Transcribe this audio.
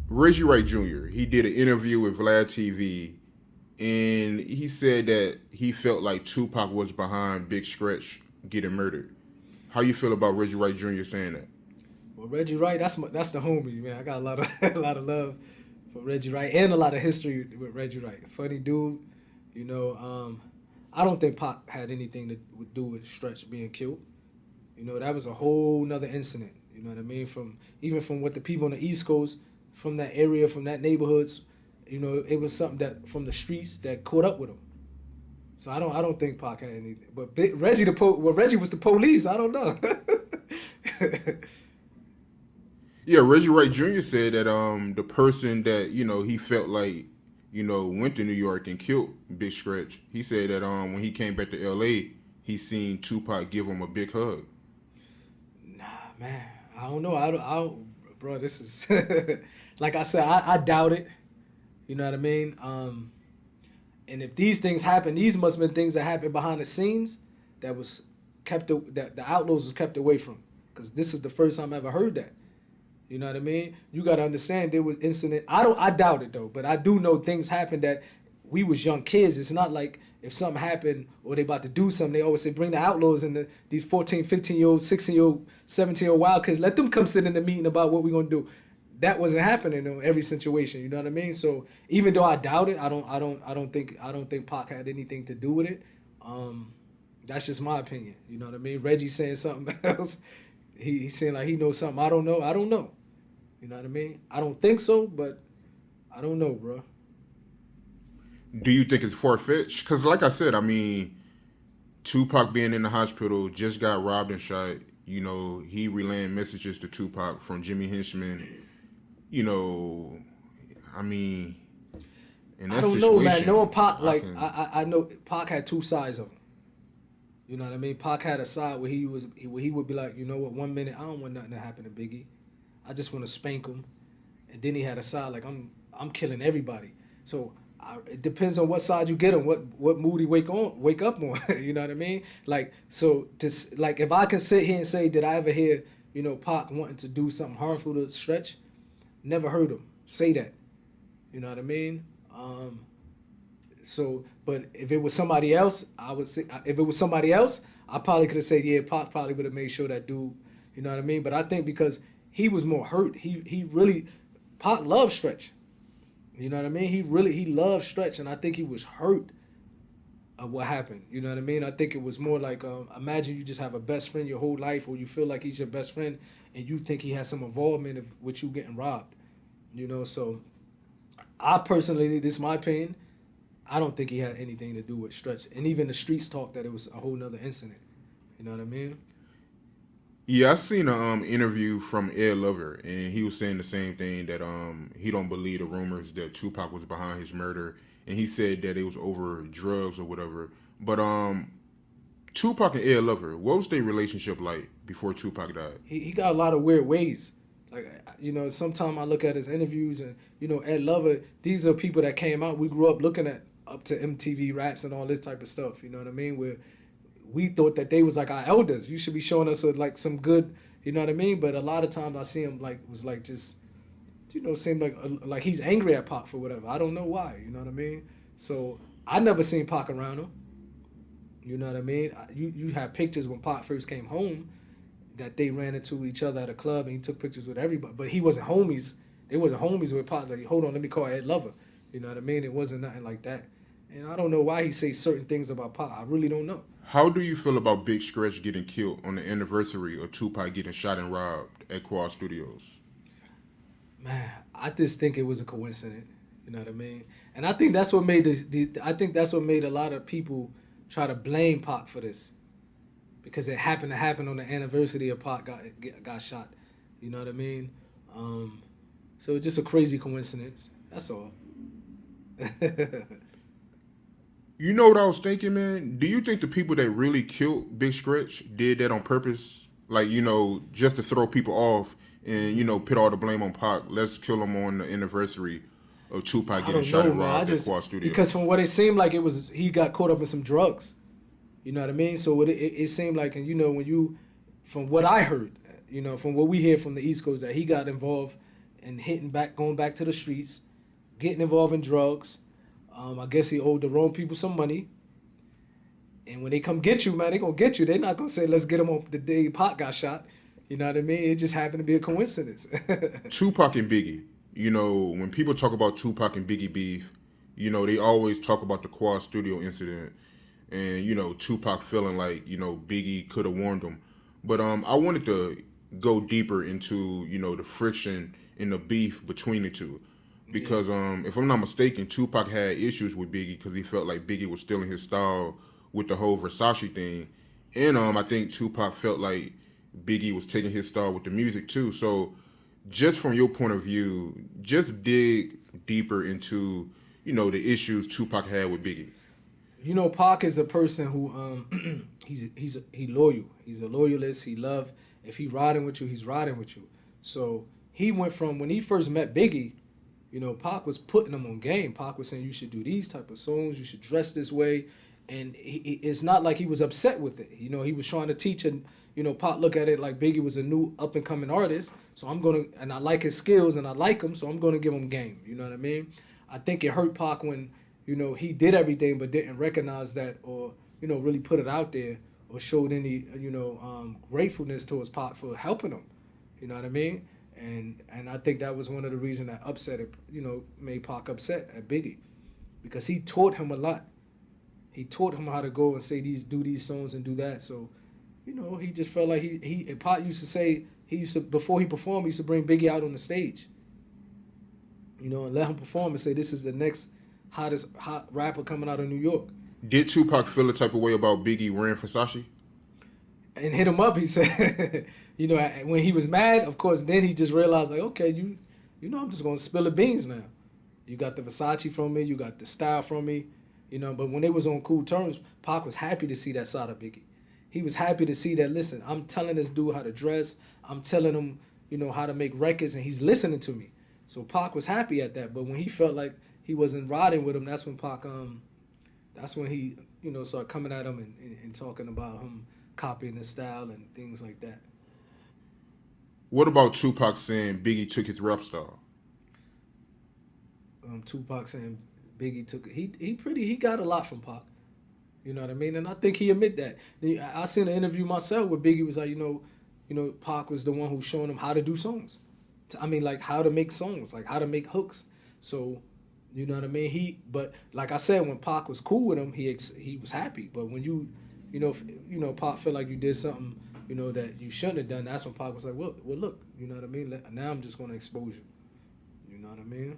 Reggie Wright Jr. He did an interview with Vlad TV, and he said that he felt like Tupac was behind Big Stretch getting murdered. How you feel about Reggie Wright Jr. saying that? Well, Reggie Wright, that's the homie, man. I got a lot of a lot of love for Reggie Wright and a lot of history with Reggie Wright. Funny dude, you know. I don't think Pac had anything to do with Stretch being killed. You know, that was a whole nother incident. You know what I mean? From even from what the people on the East Coast, from that area, from that neighborhoods, you know, it was something that from the streets that caught up with him. So I don't think Pac had anything. But Reggie was the police. I don't know. Yeah, Reggie Wright Jr. said that the person that he felt like went to New York and killed Big Stretch. He said that when he came back to L.A., he seen Tupac give him a big hug. Nah, man, I don't know. Bro. This is like I said. I doubt it. You know what I mean? And if these things happen, these must have been things that happened behind the scenes that was that the Outlaws was kept away from. Because this is the first time I ever heard that. You know what I mean? You got to understand there was incident. I doubt it though, but I do know things happened that we was young kids. It's not like if something happened or they about to do something, they always say bring the Outlaws and these 14, 15-year-old, 16-year-old, 17-year-old wild kids. Let them come sit in the meeting about what we going to do. That wasn't happening in every situation. You know what I mean? So even though I doubt it, I don't think Pac had anything to do with it. That's just my opinion. You know what I mean? Reggie saying something else. He's saying like he knows something I don't know. I don't know. You know what I mean? I don't think so, but I don't know, bro. Do you think it's far fetched? Because like I said, I mean, Tupac being in the hospital just got robbed and shot. He relaying messages to Tupac from Jimmy Henchman. You know, I mean, in I that don't know, man. situation, Knowing Pac, I like can. I know Pac had two sides of him. You know what I mean? Pac had a side where he would be like, you know what? 1 minute I don't want nothing to happen to Biggie. I just want to spank him, and then he had a side like I'm killing everybody. So it depends on what side you get on, what mood he wake up on. You know what I mean? Like so like if I can sit here and say did I ever hear Pac wanting to do something harmful to Stretch? Never heard him say that. You know what I mean? But if it was somebody else, I would say if it was somebody else, I probably could have said yeah. Pac probably would have made sure that dude. You know what I mean? But I think because he was more hurt, he really Pac loved Stretch. You know what I mean? He loved Stretch, and I think he was hurt of what happened. You know what I mean? I think it was more like imagine you just have a best friend your whole life, or you feel like he's your best friend, and you think he has some involvement with you getting robbed. So I personally, this is my opinion. I don't think he had anything to do with Stretch, and even the streets talk that it was a whole nother incident. You know what I mean? Yeah, I seen a interview from Ed Lover, and he was saying the same thing that he don't believe the rumors that Tupac was behind his murder, and he said that it was over drugs or whatever. But Tupac and Ed Lover, what was their relationship like before Tupac died? He got a lot of weird ways. Like sometimes I look at his interviews and Ed Lover. These are people that came out. We grew up looking at up to MTV raps and all this type of stuff. You know what I mean? Where we thought that they was like our elders. You should be showing us like some good. You know what I mean? But a lot of times I see him like was like just seemed like he's angry at Pac for whatever. I don't know why. You know what I mean? So I never seen Pac around him. You know what I mean? You have pictures when Pac first came home that they ran into each other at a club and he took pictures with everybody. But he wasn't homies. They wasn't homies with Pac. Like, hold on, let me call Ed Lover. You know what I mean? It wasn't nothing like that. And I don't know why he says certain things about Pac. I really don't know. How do you feel about Big Stretch getting killed on the anniversary of Tupac getting shot and robbed at Quad Studios? Man, I just think it was a coincidence. You know what I mean? And I think that's what made I think that's what made a lot of people try to blame Pac for this. Because it happened to happen on the anniversary of Pac got shot. You know what I mean? So it's just a crazy coincidence. That's all. You know what I was thinking, man? Do you think the people that really killed Big Stretch did that on purpose? Like, just to throw people off and, put all the blame on Pac. Let's kill him on the anniversary of Tupac I getting don't shot know, and man. I robbed at just Quad because Studios. from what it seemed like it was he got caught up in some drugs. You know what I mean? So it seemed like, and when you, from what I heard, from what we hear from the East Coast, that he got involved and going back to the streets, getting involved in drugs. I guess he owed the wrong people some money. And when they come get you, man, they gonna get you. They're not gonna say, let's get him on the day Pac got shot. You know what I mean? It just happened to be a coincidence. Tupac and Biggie. You know, when people talk about Tupac and Biggie beef, you know, they always talk about the Quad Studio incident and, you know, Tupac feeling like, you know, Biggie could have warned him. But I wanted to go deeper into, you know, the friction and the beef between the two. Yeah. Because if I'm not mistaken, Tupac had issues with Biggie because he felt like Biggie was stealing his style with the whole Versace thing. And I think Tupac felt like Biggie was taking his style with the music too. So just from your point of view, just dig deeper into, you know, the issues Tupac had with Biggie. You know, Pac is a person who he loyal. He's a loyalist. He love if he riding with you, he's riding with you. So he went from when he first met Biggie, you know, Pac was putting him on game. Pac was saying you should do these type of songs, you should dress this way, and it's not like he was upset with it. You know, he was trying to teach and you know, Pac look at it like Biggie was a new up and coming artist, so and I like his skills and I like him, so I'm gonna give him game. You know what I mean? I think it hurt Pac when you know he did everything but didn't recognize that or you know really put it out there or showed any you know gratefulness towards Pac for helping him. You know what I mean? And I think that was one of the reasons that upset it. You know, made Pac upset at Biggie because he taught him a lot. He taught him how to go and say do these songs and do that. So you know, he just felt like Pop used to say, before he performed, he used to bring Biggie out on the stage. You know, and let him perform and say, this is the next hot rapper coming out of New York. Did Tupac feel the type of way about Biggie wearing Versace? And hit him up, he said, you know, when he was mad, of course, then he just realized, like, okay, you know, I'm just going to spill the beans now. You got the Versace from me, you got the style from me, you know, but when they was on cool terms, Pac was happy to see that side of Biggie. He was happy to see that, listen, I'm telling this dude how to dress. I'm telling him, you know, how to make records, and he's listening to me. So Pac was happy at that. But when he felt like he wasn't riding with him, that's when that's when he, you know, started coming at him and talking about him copying his style and things like that. What about Tupac saying Biggie took his rap style? Tupac saying Biggie took he got a lot from Pac. You know what I mean? And I think he admit that. I seen an interview myself where Biggie was like, you know, Pac was the one who showing him how to do songs. I mean, like how to make songs, like how to make hooks. So, you know what I mean? But like I said, when Pac was cool with him, he was happy. But when you know, Pac felt like you did something, you know, that you shouldn't have done, that's when Pac was like, well, look, you know what I mean? Now I'm just gonna expose you. You know what I mean?